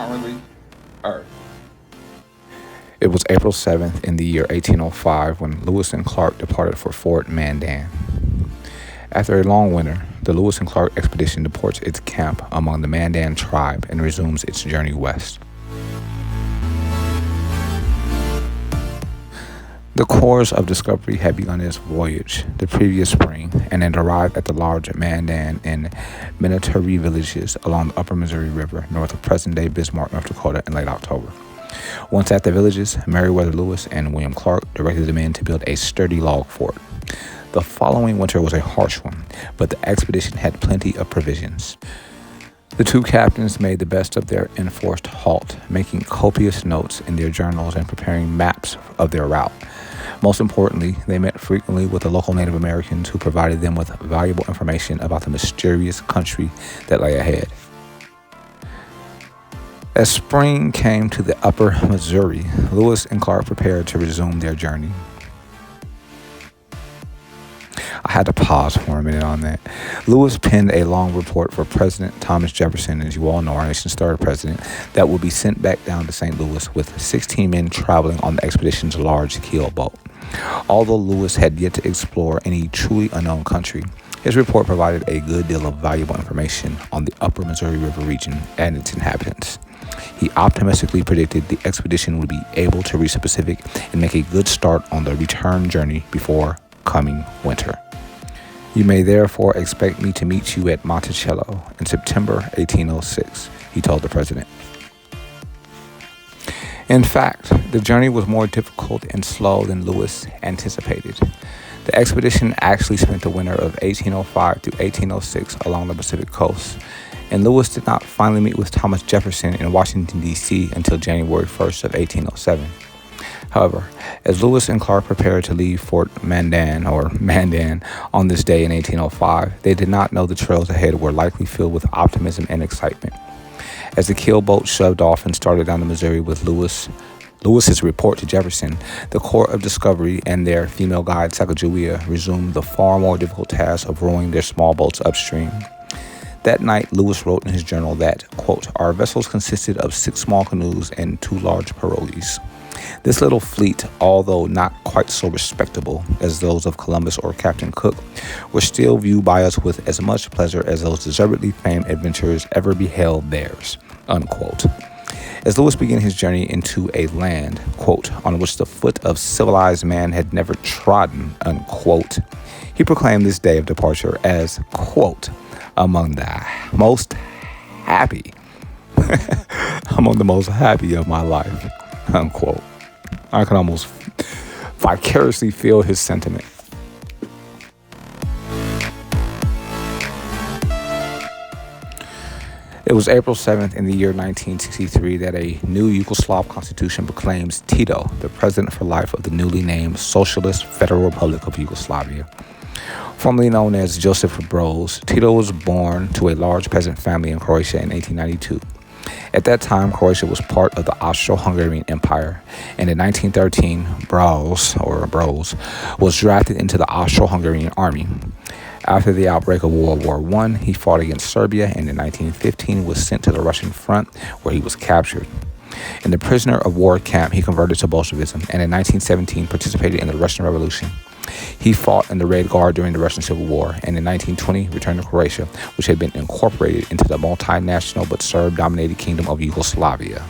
currently Earth. It was April 7th in the year 1805 when Lewis and Clark departed for Fort Mandan. After a long winter, the Lewis and Clark expedition departs its camp among the Mandan tribe and resumes its journey west. The Corps of Discovery had begun its voyage the previous spring and had arrived at the large Mandan and Minnetonka villages along the upper Missouri River north of present-day Bismarck, North Dakota in late October. Once at the villages, Meriwether Lewis and William Clark directed the men to build a sturdy log fort. The following winter was a harsh one, but the expedition had plenty of provisions. The two captains made the best of their enforced halt, making copious notes in their journals and preparing maps of their route. Most importantly, they met frequently with the local Native Americans who provided them with valuable information about the mysterious country that lay ahead. As spring came to the upper Missouri, Lewis and Clark prepared to resume their journey. I had to pause for a minute on that. Lewis penned a long report for President Thomas Jefferson, as you all know, our nation's third president, that would be sent back down to St. Louis with 16 men traveling on the expedition's large keel boat. Although Lewis had yet to explore any truly unknown country, his report provided a good deal of valuable information on the upper Missouri River region and its inhabitants. He optimistically predicted the expedition would be able to reach the Pacific and make a good start on the return journey before coming winter. You may therefore expect me to meet you at Monticello in September 1806, he told the president. In fact, the journey was more difficult and slow than Lewis anticipated. The expedition actually spent the winter of 1805 to 1806 along the Pacific coast, and Lewis did not finally meet with Thomas Jefferson in Washington, D.C. until January 1st of 1807. However, as Lewis and Clark prepared to leave Fort Mandan on this day in 1805, they did not know the trails ahead were likely filled with optimism and excitement. As the keel boat shoved off and started down the Missouri with Lewis's report to Jefferson, the Corps of Discovery and their female guide Sacagawea resumed the far more difficult task of rowing their small boats upstream. That night, Lewis wrote in his journal that, quote, "Our vessels consisted of 6 small canoes and 2 large pirogues. This little fleet, although not quite so respectable as those of Columbus or Captain Cook, were still viewed by us with as much pleasure as those deservedly famed adventurers ever beheld theirs," unquote. As Lewis began his journey into a land, quote, "on which the foot of civilized man had never trodden," unquote, he proclaimed this day of departure as, quote, among the most happy of my life, unquote. I can almost vicariously feel his sentiment. It was April 7th in the year 1963 that a new Yugoslav constitution proclaims Tito the president for life of the newly named Socialist Federal Republic of Yugoslavia. Formerly known as Josip Broz, Tito was born to a large peasant family in Croatia in 1892. At that time, Croatia was part of the Austro-Hungarian Empire, and in 1913, Broz was drafted into the Austro-Hungarian army. After the outbreak of World War I, he fought against Serbia, and in 1915 was sent to the Russian front, where he was captured. In the prisoner of war camp, he converted to Bolshevism, and in 1917 participated in the Russian Revolution. He fought in the Red Guard during the Russian Civil War, and in 1920 returned to Croatia, which had been incorporated into the multinational but Serb-dominated Kingdom of Yugoslavia.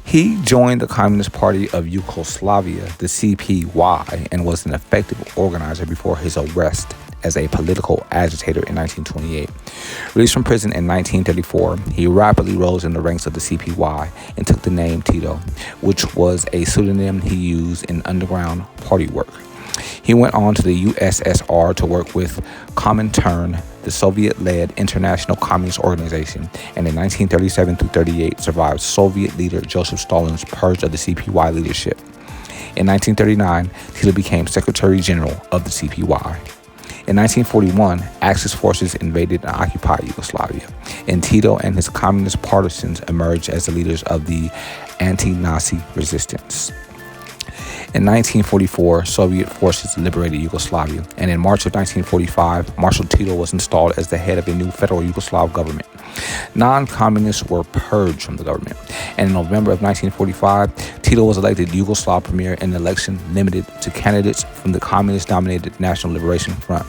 He joined the Communist Party of Yugoslavia, the CPY, and was an effective organizer before his arrest as a political agitator in 1928. Released from prison in 1934, he rapidly rose in the ranks of the CPY and took the name Tito, which was a pseudonym he used in underground party work. He went on to the USSR to work with Comintern, the Soviet-led international communist organization, and in 1937 through 38 survived Soviet leader Joseph Stalin's purge of the CPY leadership. In 1939, Tito became Secretary General of the CPY. In 1941, Axis forces invaded and occupied Yugoslavia, and Tito and his communist partisans emerged as the leaders of the anti-Nazi resistance. In 1944, Soviet forces liberated Yugoslavia, and in March of 1945, Marshal Tito was installed as the head of a new federal Yugoslav government. Non-communists were purged from the government, and in November of 1945, Tito was elected Yugoslav premier in an election limited to candidates from the communist-dominated National Liberation Front.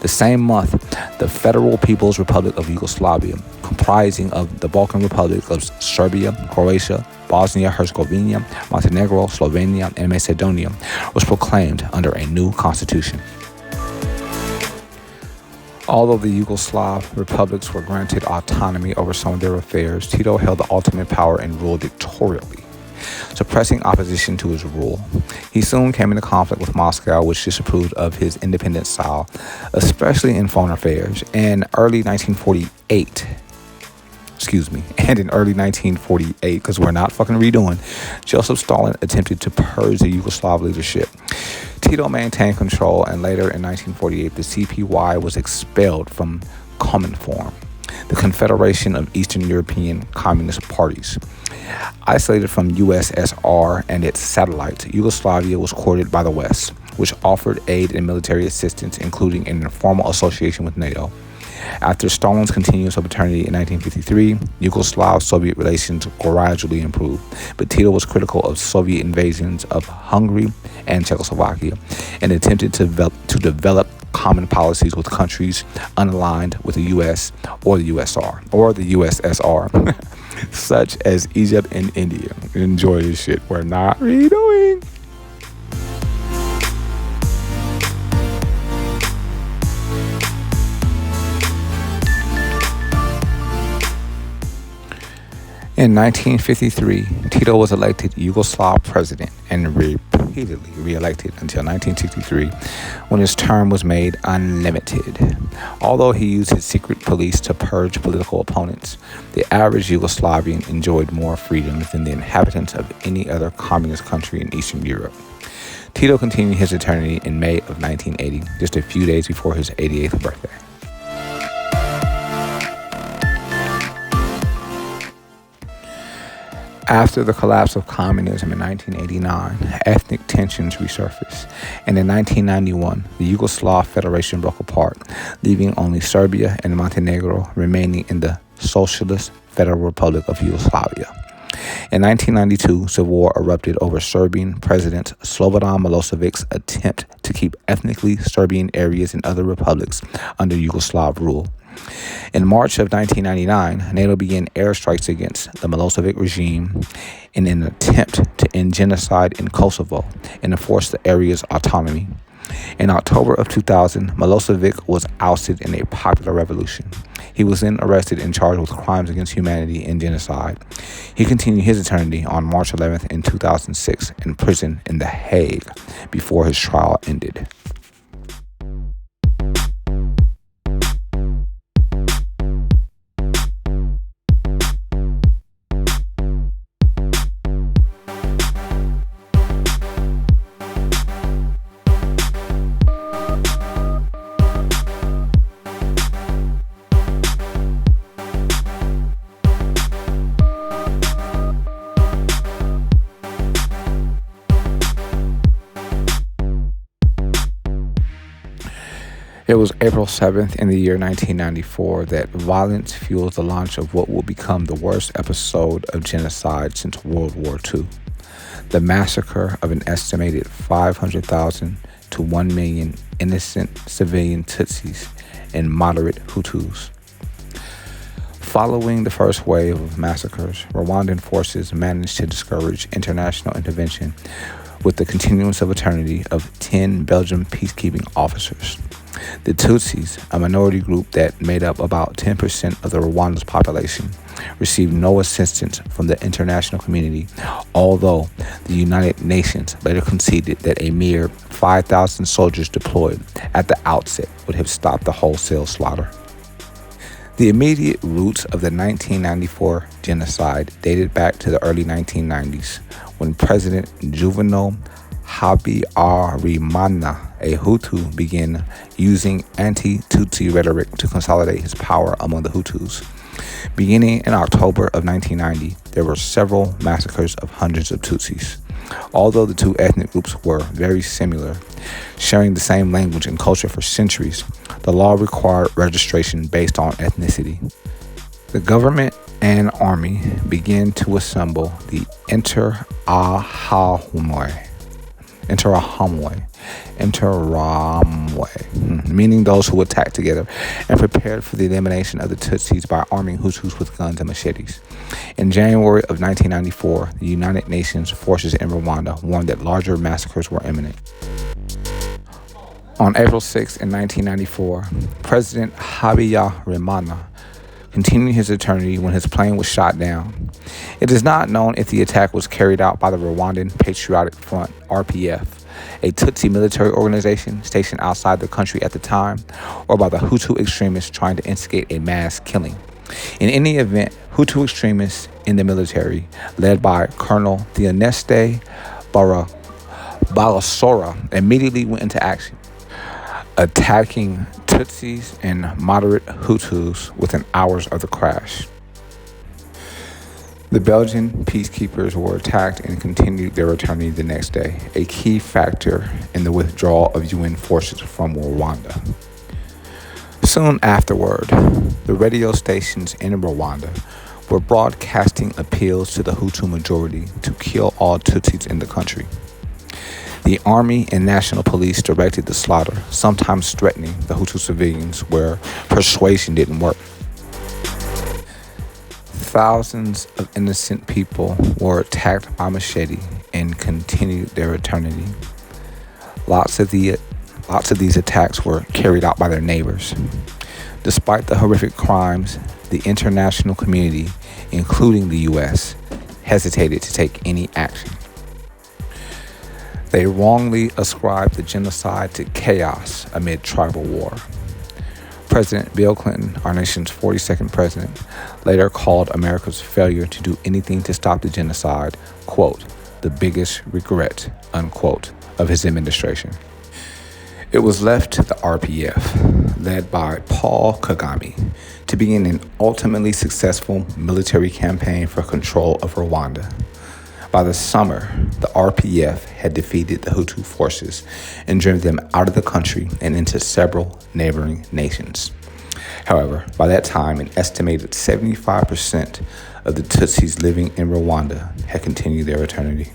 The same month, the Federal People's Republic of Yugoslavia, comprising of the Balkan Republics of Serbia, Croatia, Bosnia-Herzegovina, Montenegro, Slovenia, and Macedonia, was proclaimed under a new constitution. Although the Yugoslav republics were granted autonomy over some of their affairs, Tito held the ultimate power and ruled dictatorially, suppressing opposition to his rule. He soon came into conflict with Moscow, which disapproved of his independent style, especially in foreign affairs. And in early 1948, because we're not fucking redoing, Joseph Stalin attempted to purge the Yugoslav leadership. Tito maintained control, and later in 1948, the CPY was expelled from Cominform, the Confederation of Eastern European Communist Parties. Isolated from USSR and its satellites, Yugoslavia was courted by the West, which offered aid and military assistance, including an informal association with NATO. After Stalin's continuous overturning in 1953, Yugoslav-Soviet relations gradually improved, but Tito was critical of Soviet invasions of Hungary and Czechoslovakia and attempted to develop common policies with countries unaligned with the U.S. or the USSR, such as Egypt and India. Enjoy this shit. We're not redoing. In 1953, Tito was elected Yugoslav president and repeatedly re-elected until 1963, when his term was made unlimited. Although he used his secret police to purge political opponents, the average Yugoslavian enjoyed more freedoms than the inhabitants of any other communist country in Eastern Europe. Tito continued his eternity in May of 1980, just a few days before his 88th birthday. After the collapse of communism in 1989, ethnic tensions resurfaced, and in 1991, the Yugoslav Federation broke apart, leaving only Serbia and Montenegro remaining in the Socialist Federal Republic of Yugoslavia. In 1992, civil war erupted over Serbian President Slobodan Milosevic's attempt to keep ethnically Serbian areas in other republics under Yugoslav rule. In March of 1999, NATO began airstrikes against the Milosevic regime in an attempt to end genocide in Kosovo and enforce the area's autonomy. In October of 2000, Milosevic was ousted in a popular revolution. He was then arrested and charged with crimes against humanity and genocide. He continued his eternity on March 11th in 2006 in prison in The Hague before his trial ended. It was April 7th in the year 1994 that violence fueled the launch of what will become the worst episode of genocide since World War II. The massacre of an estimated 500,000 to 1 million innocent civilian Tutsis and moderate Hutus. Following the first wave of massacres, Rwandan forces managed to discourage international intervention with the continuance of eternity of 10 Belgian peacekeeping officers. The Tutsis, a minority group that made up about 10% of the Rwanda's population, received no assistance from the international community, although the United Nations later conceded that a mere 5,000 soldiers deployed at the outset would have stopped the wholesale slaughter. The immediate roots of the 1994 genocide dated back to the early 1990s, when President Juvenal Habyarimana, a Hutu, began using anti-Tutsi rhetoric to consolidate his power among the Hutus. Beginning in October of 1990, there were several massacres of hundreds of Tutsis. Although the two ethnic groups were very similar, sharing the same language and culture for centuries, the law required registration based on ethnicity. The government and army began to assemble the Interamwe, meaning those who attacked together, and prepared for the elimination of the Tutsis by arming Hutus with guns and machetes. In January of 1994, the United Nations forces in Rwanda warned that larger massacres were imminent. On April 6, in 1994, President Habyarimana continued his eternity when his plane was shot down. It is not known if the attack was carried out by the Rwandan Patriotic Front, RPF, a Tutsi military organization stationed outside the country at the time, or by the Hutu extremists trying to instigate a mass killing. In any event, Hutu extremists in the military, led by Colonel Theoneste Balasora, immediately went into action, attacking Tutsis and moderate Hutus within hours of the crash. The Belgian peacekeepers were attacked and continued their eternity the next day, a key factor in the withdrawal of UN forces from Rwanda. Soon afterward, the radio stations in Rwanda were broadcasting appeals to the Hutu majority to kill all Tutsis in the country. The army and national police directed the slaughter, sometimes threatening the Hutu civilians where persuasion didn't work. Thousands of innocent people were attacked by machete and continued their eternity. Lots of these attacks were carried out by their neighbors. Despite the horrific crimes, the international community, including the U.S., hesitated to take any action. They wrongly ascribed the genocide to chaos amid tribal war. President Bill Clinton, our nation's 42nd president, later called America's failure to do anything to stop the genocide, quote, the biggest regret, unquote, of his administration. It was left to the RPF, led by Paul Kagame, to begin an ultimately successful military campaign for control of Rwanda. By the summer, the RPF had defeated the Hutu forces and driven them out of the country and into several neighboring nations. However, by that time, an estimated 75% of the Tutsis living in Rwanda had continued their eternity.